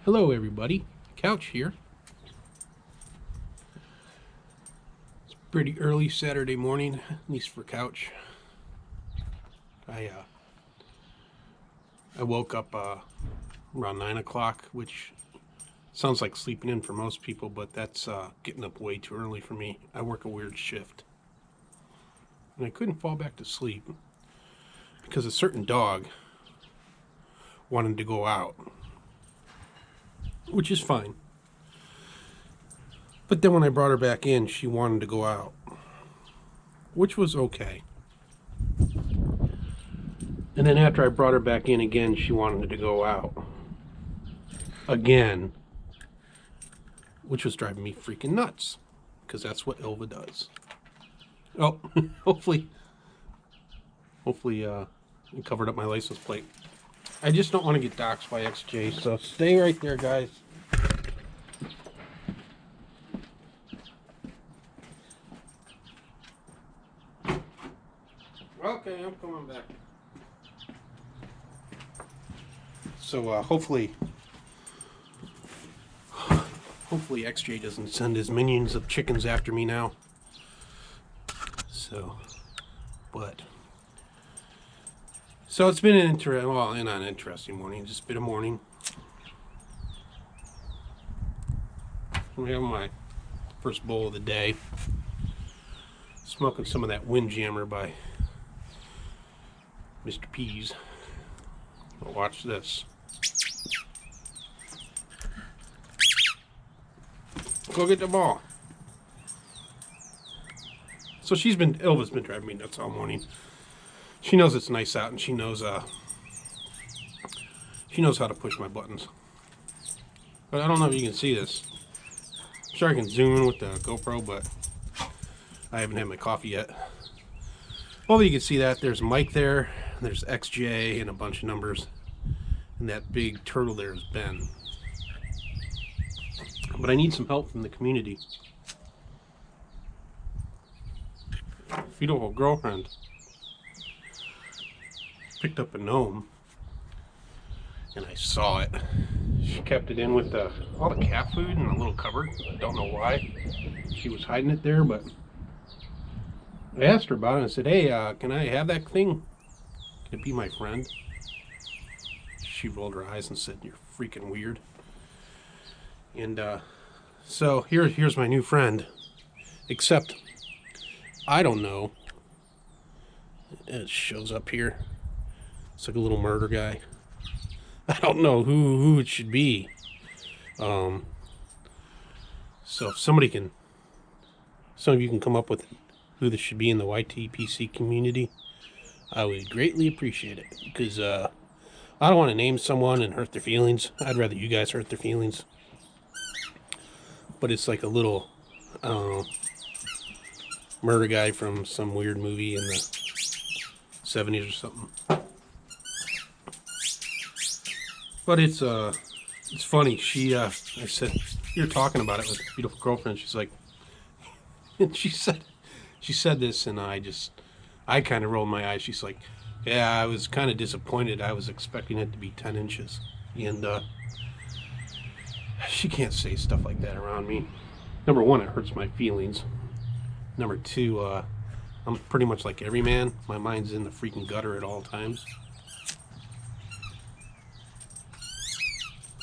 Hello everybody, Couch here. It's pretty early Saturday morning, at least for Couch. I woke up around 9 o'clock, which sounds like sleeping in for most people, but that's getting up way too early for me. I work a weird shift. And I couldn't fall back to sleep because a certain dog wanted to go out, which is fine. But then when I brought her back in, she wanted to go out, which was okay. And then after I brought her back in again, she wanted to go out again, which was driving me freaking nuts, because that's what Ilva does. Oh, hopefully it covered up my license plate. I just don't want to get doxxed by XJ, so stay right there, guys. Okay, I'm coming back. So hopefully XJ doesn't send his minions of chickens after me now. So it's been an not an interesting morning, just a bit of morning. We have my first bowl of the day. Smoking some of that Windjammer by Mr. P's. But watch this. Go get the ball. So Ilva's been driving me nuts all morning. She knows it's nice out, and she knows how to push my buttons. But I don't know if you can see this. I'm sure I can zoom in with the GoPro, but I haven't had my coffee yet. Hopefully you can see that. There's Mike there, there's XJ, and a bunch of numbers. And that big turtle there is Ben. But I need some help from the community. Beautiful girlfriend picked up a gnome, and I saw it. She kept it in with all the cat food in a little cupboard. I don't know why she was hiding it there, but I asked her about it and I said, hey, can I have that thing? Can it be my friend? She rolled her eyes and said, you're freaking weird. And so here's my new friend, except I don't know. It shows up here. It's like a little murder guy. I don't know who it should be. So if some of you can come up with who this should be in the YTPC community, I would greatly appreciate it. Because I don't want to name someone and hurt their feelings. I'd rather you guys hurt their feelings. But it's like a little murder guy from some weird movie in the 70s or something. But it's funny. I said, you're talking about it with a beautiful girlfriend. She's like, and she said this, and I kind of rolled my eyes. She's like, yeah, I was kind of disappointed. I was expecting it to be 10 inches. And she can't say stuff like that around me. Number one, it hurts my feelings. Number two, I'm pretty much like every man. My mind's in the freaking gutter at all times.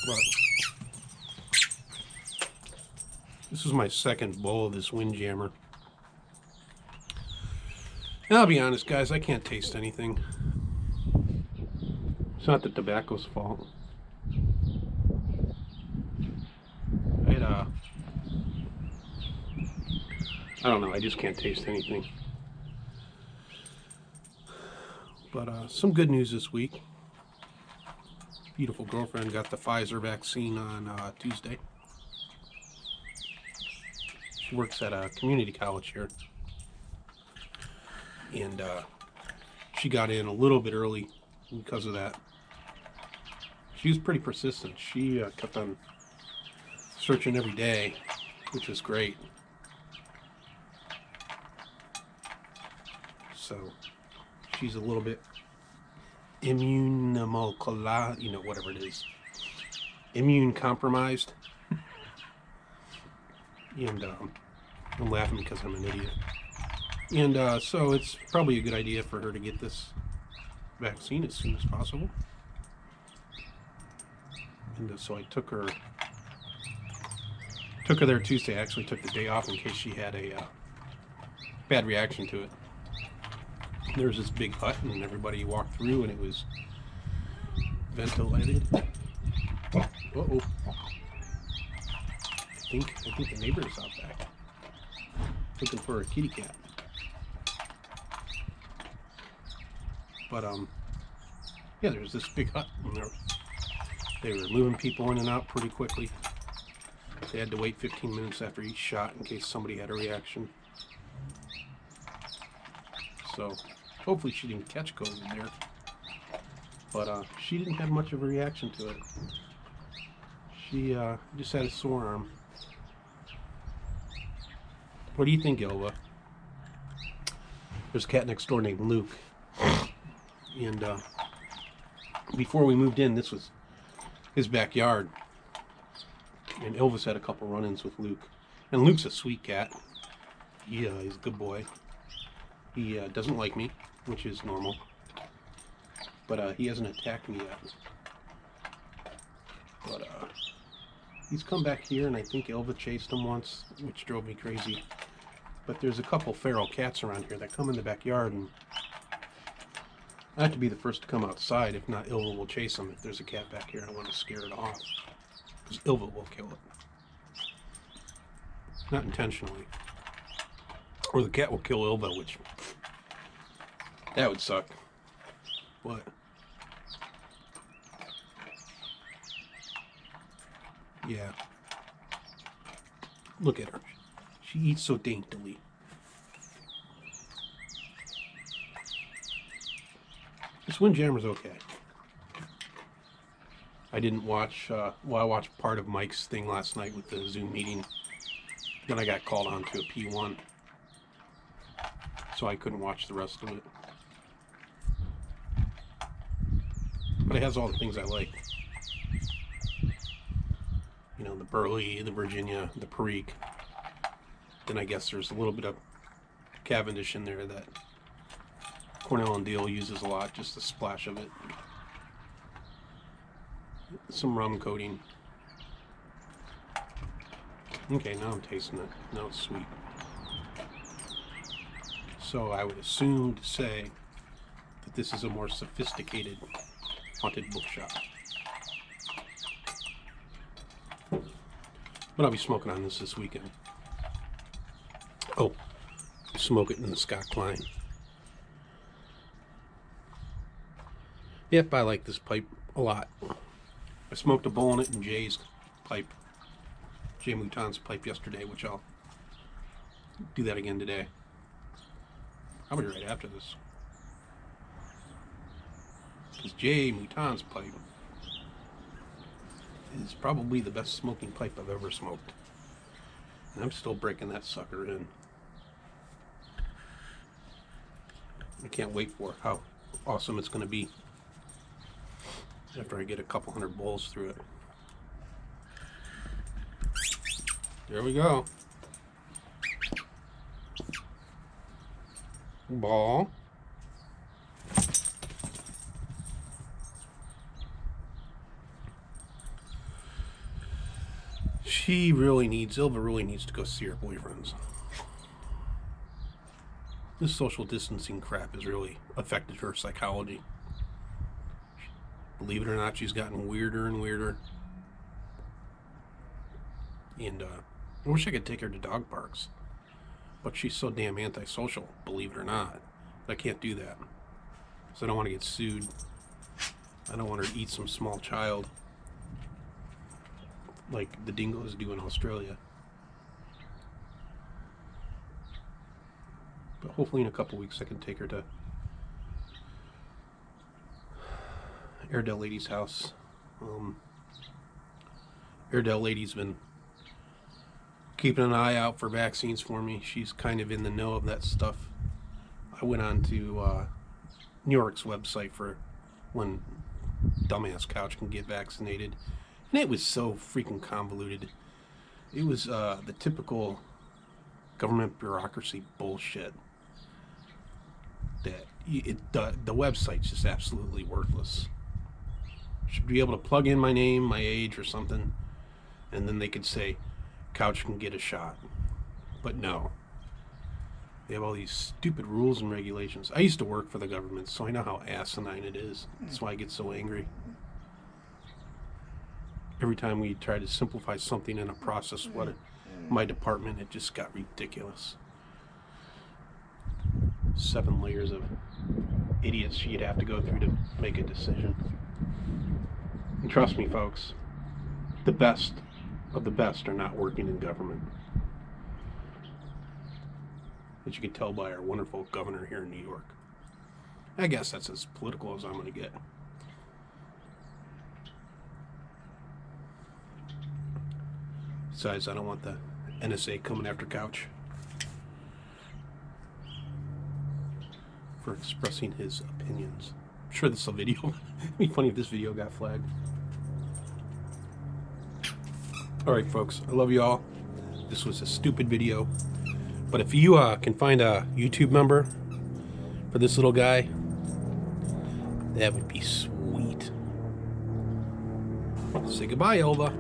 But this is my second bowl of this Windjammer. And I'll be honest, guys, I can't taste anything. It's not the tobacco's fault. I don't know, I just can't taste anything. But some good news this week. Beautiful girlfriend got the Pfizer vaccine on Tuesday. She works at a community college here. And she got in a little bit early because of that. She was pretty persistent. She kept on searching every day, which was great. So she's a little bit immunomocular, whatever it is. immune compromised. And I'm laughing because I'm an idiot. And so it's probably a good idea for her to get this vaccine as soon as possible. And so I took her there Tuesday. I actually took the day off in case she had a bad reaction to it. There was this big hut, and everybody walked through, and it was ventilated. Uh-oh. I think the neighbor is out back looking for a kitty cat. But yeah, there's this big hut, and they were moving people in and out pretty quickly. They had to wait 15 minutes after each shot in case somebody had a reaction. So hopefully she didn't catch COVID there. But she didn't have much of a reaction to it. She just had a sore arm. What do you think, Ilva? There's a cat next door named Luke. And before we moved in, this was his backyard. And Elvis had a couple run-ins with Luke. And Luke's a sweet cat. He's a good boy. He doesn't like me, which is normal. But he hasn't attacked me yet. But he's come back here, and I think Elva chased him once, which drove me crazy. But there's a couple feral cats around here that come in the backyard, and I have to be the first to come outside. If not, Ilva will chase them. If there's a cat back here, I want to scare it off. Because Ilva will kill it. Not intentionally. Or the cat will kill Ilva, which... that would suck. What? Yeah. Look at her. She eats so daintily. This Windjammer's okay. I didn't watch, well, I watched part of Mike's thing last night with the Zoom meeting. Then I got called on to a P1. So I couldn't watch the rest of it. But it has all the things I like. You know, the Burley, the Virginia, the Perique. Then I guess there's a little bit of Cavendish in there that Cornell and Deal uses a lot, just a splash of it. Some rum coating. Okay, now I'm tasting it. Now it's sweet. So I would assume to say that this is a more sophisticated haunted bookshop. But I'll be smoking on this weekend. Oh, smoke it in the Scott Klein. Yep, I like this pipe a lot. I smoked a bowl in it in Jay's pipe, Jay Mouton's pipe yesterday, which I'll do that again today. I'll be right after this. Because Jay Mouton's pipe is probably the best smoking pipe I've ever smoked. And I'm still breaking that sucker in. I can't wait for how awesome it's going to be after I get a couple hundred bowls through it. There we go. Ball. Ilva really needs to go see her boyfriends. This social distancing crap has really affected her psychology. Believe it or not, she's gotten weirder and weirder. And I wish I could take her to dog parks. But she's so damn antisocial, believe it or not. I can't do that. So I don't want to get sued. I don't want her to eat some small child like the dingoes do in Australia. But hopefully in a couple weeks I can take her to Airedale Lady's house. Airedale Lady's been keeping an eye out for vaccines for me. She's kind of in the know of that stuff. I went on to New York's website for when Dumbass Couch can get vaccinated, And it was so freaking convoluted. It was the typical government bureaucracy bullshit. That the website's just absolutely worthless. Should be able to plug in my name, my age, or something, and then they could say, Couch can get a shot. But no. They have all these stupid rules and regulations. I used to work for the government, so I know how asinine it is. That's why I get so angry. Every time we try to simplify something in a process, my department, it just got ridiculous. 7 layers of idiots you'd have to go through to make a decision. And trust me, folks, the best of the best are not working in government. As you can tell by our wonderful governor here in New York. I guess that's as political as I'm going to get. Besides, I don't want the NSA coming after Couch for expressing his opinions. I'm sure this video it'd be funny if this video got flagged. Alright folks, I love you all. This was a stupid video. But if you can find a YouTube member for this little guy, that would be sweet. Say goodbye, Elva.